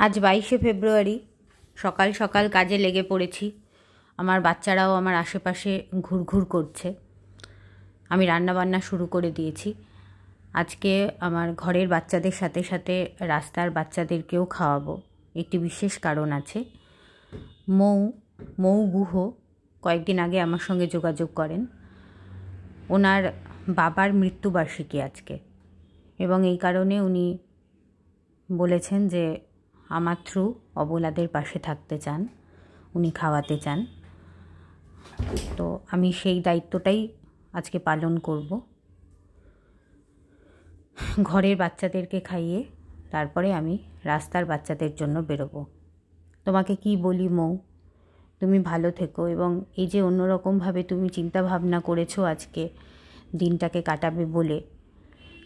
আজ 22শে ফেব্রুয়ারি সকাল সকাল কাজে লেগে পড়েছি। আমার বাচ্চারাও আমার আশেপাশে ঘুরঘুর করছে। আমি রান্নাবান্না শুরু করে দিয়েছি। আজকে আমার ঘরের বাচ্চাদের সাথে সাথে রাস্তার বাচ্চাদেরকেও খাওয়াবো। একটি বিশেষ কারণ আছে। মৌ গুহ কয়েকদিন আগে আমার সঙ্গে যোগাযোগ করেন। ওনার বাবার মৃত্যুবার্ষিকী আজকে, এবং এই কারণে উনি বলেছেন যে আমার থ্রু অবলাদের পাশে থাকতে চান, উনি খাওয়াতে চান। তো আমি সেই দায়িত্বটাই আজকে পালন করব। ঘরের বাচ্চাদেরকে খাইয়ে তারপরে আমি রাস্তার বাচ্চাদের জন্য বেরোবো। তোমাকে কি বলি মৌ, তুমি ভালো থেকো, এবং এই যে অন্যরকমভাবে তুমি চিন্তা ভাবনা করেছো আজকে দিনটাকে কাটাবে বলে,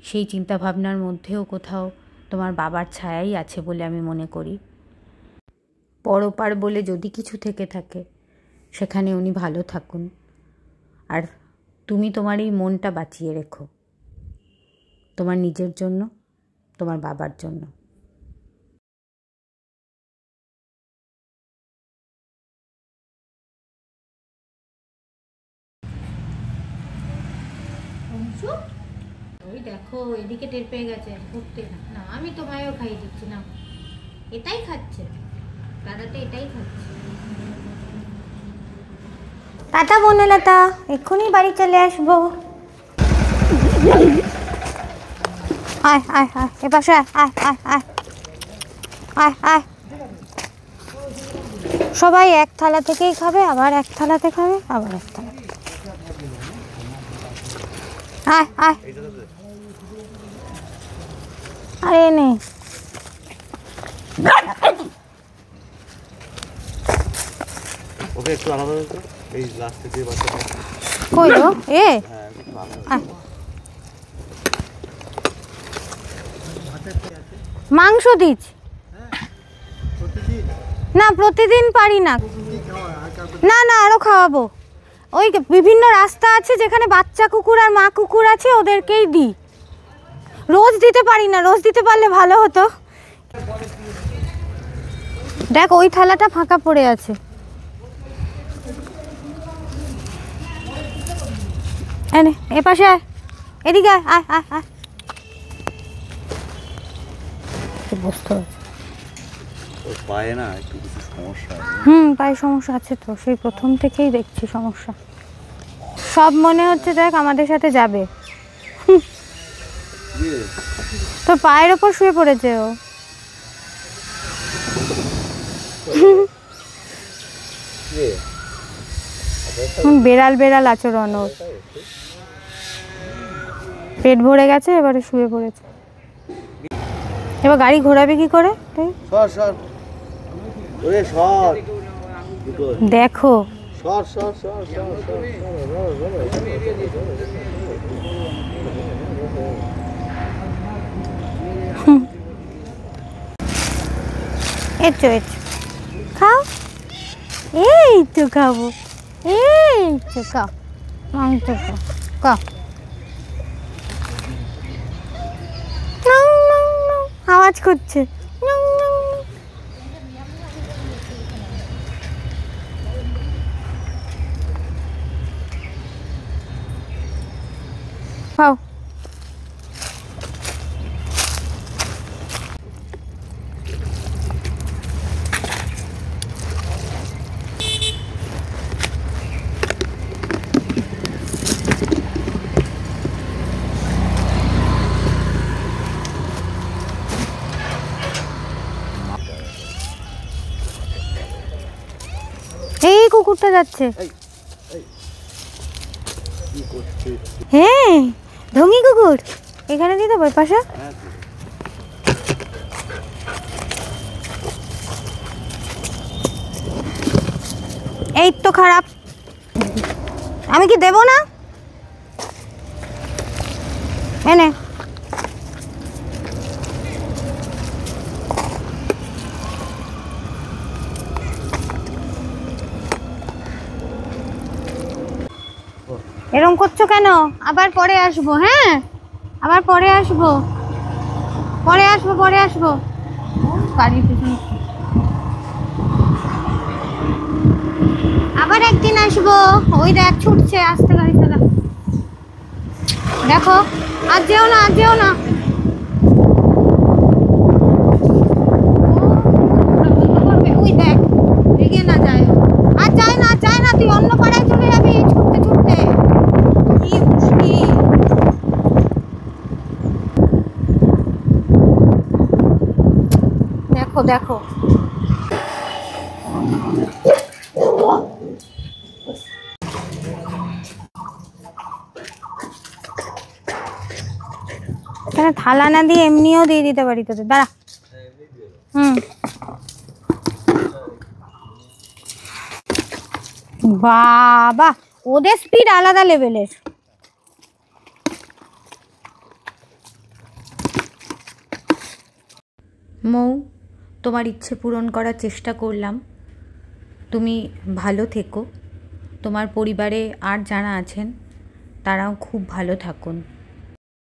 সেই চিন্তা ভাবনার মধ্যেও কোথাও তোমার বাবার ছায়াই আছে বলে আমি মনে করি। পরপার বলে যদি কিছু থেকে থাকে সেখানে উনি ভালো থাকুন, আর তুমি তোমার এই মনটা বাঁচিয়ে রেখো, তোমার নিজের জন্য, তোমার বাবার জন্য। ওই দেখো এদিকে টের পেয়ে গেছে, ঢুকতে না। না আমি তোমায়ও খাইয়ে দিচ্ছি না, এটাই খাচ্ছে, দাদাটা এটাই খাচ্ছে। টাটা বনলতা, এক্ষুনি বাড়ি চলে আসবো। আয় আয় আয়, এপাশে আয় আয় আয় আয় আয় আয়। সবাই এক থালা থেকেই খাবে, আবার এক থালাতে খাবে, আবার এক থালা। আয় আয়, আরে নে। ওকে একটু আলাদা করো, এই লাস্ট থেকে বাচ্চাটা কই গো এ। মাংস দিচ্ছ না? প্রতিদিন পারি না, না না আরো খাওয়াবো। ওই বিভিন্ন রাস্তা আছে যেখানে বাচ্চা কুকুর আর মা কুকুর আছে, ওদেরকেই দিই। রোজ দিতে পারি না, রোজ দিতে পারলে ভালো হতো। দেখ ওই থালাটা ফাঁকা পড়ে আছে। এনে এপাশে আয়, এদিকে আয় আয় আয় আয়। বসতে আছে ওর পায়ে না একটু কিছু সমস্যা আছে। পায়ে সমস্যা আছে তো, সেই প্রথম থেকেই দেখছি সমস্যা। সব মনে হচ্ছে দেখ আমাদের সাথে যাবে। তোর পায়ের ওপর শুয়ে পড়েছে ও। বেড়াল বেড়াল আচরণ ওর। পেট ভরে গেছে, এবারে শুয়ে পড়েছে। এবার গাড়ি ঘোরাবে কি করে? দেখো এচো এচো, খাও। এই তো খাবো, এই তো খাও, মাংস খাও, খাও। আওয়াজ করছে। খাও। এই কুকুরটা যাচ্ছে। হ্যাঁ ঢঙ্গি কুকুর, এখানে দিয়ে দেবো পাশে। এই তো খারাপ, আমি কি দেবো না? এনে এরকম করছো কেন? আবার পরে আসবো। হ্যাঁ আবার পরে আসবো, পরে আসবো, পরে আসবো। গাড়ির পিছনে আবার একদিন আসবো। ওই দেখ ছুটছে, আসতে গাড়ি চালা। দেখো আর যেও না, আর যেও না। ওই দেখ এগিয়ে না যায়, আর যায় না, যায় না, তুই অন্য পাড়ায় চলে যাবি ছুটতে ছুটতে। কি মুশকিল। দেখো দেখো এখানে থালা না দিয়ে এমনিও দিয়ে দিতে পারি তোদের, দাঁড়া। বাবা ওদের স্পিড আলাদা লেভেলের। মৌ, তোমার ইচ্ছে পূরণ করার চেষ্টা করলাম। তুমি ভালো থেকো, তোমার পরিবারে আর যারা আছেন তারাও খুব ভালো থাকুন।